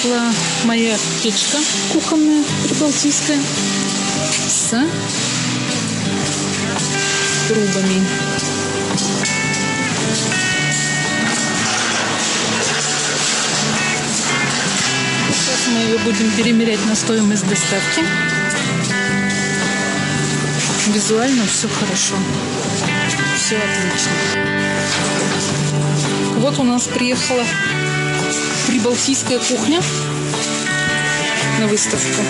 пришла моя печка кухонная, прибалтийская, с трубами. Сейчас мы ее будем перемерять на стоимость доставки. Визуально все хорошо, все отлично. Вот у нас приехала прибалтийская кухня на выставку.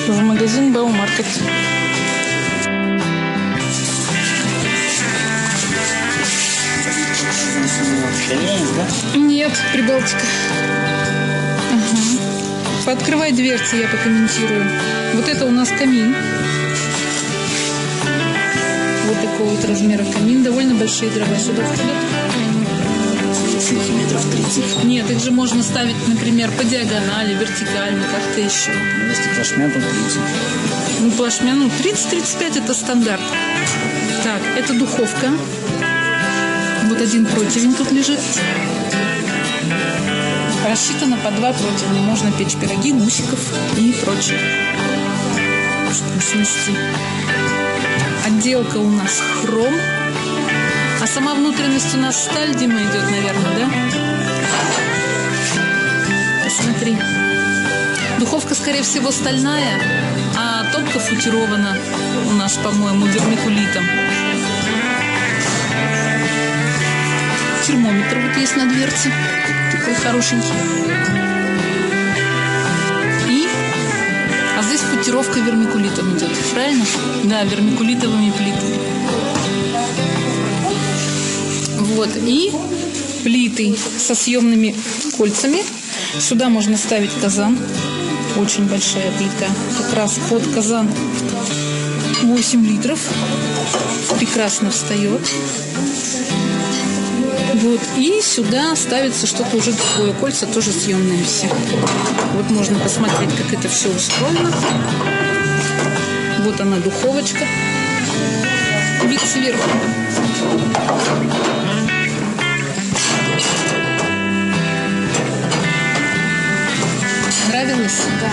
В магазин Баумаркет. Нет, Прибалтика. Ага. Пооткрывай дверцы, я покомментирую. Вот это у нас камин. Вот такого вот размера камин. Довольно большие дрова сюда входят. Сантиметров 30. Нет, их же можно ставить, например, по диагонали, вертикально, как-то еще. Если плашмя, то 30. Ну, плашмя, 30-35 это стандарт. Так, это духовка. Вот один противень тут лежит. Рассчитано по 2 противня. Можно печь пироги, гусиков и прочее. Чтобы снести. Отделка у нас хром. А сама внутренность у нас сталь, Дима, идет, наверное, да? Посмотри. Духовка, скорее всего, стальная, а топка футирована у нас, по-моему, вермикулитом. Термометр вот есть на дверце. Такой хорошенький. А здесь футировка вермикулитом идет. Правильно? Да, вермикулитовыми плитами. Вот. И плиты со съемными кольцами. Сюда можно ставить казан. Очень большая плита. Как раз под казан 8 литров. Прекрасно встает. Вот. И сюда ставится что-то уже такое. Кольца тоже съемные все. Вот можно посмотреть, как это все устроено. Вот она, духовочка. Вид сверху. Нравилось? Да.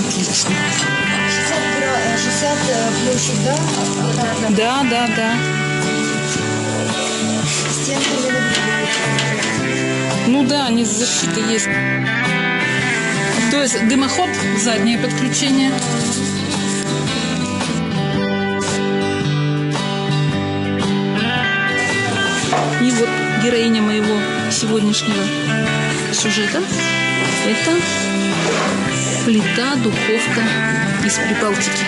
Отлично. 60 площадь, да? Да. Стенка не люблю. Ну да, они с защитой есть. То есть дымоход, заднее подключение. И вот героиня моего сегодняшнего сюжета. Это плита, духовка из Прибалтики.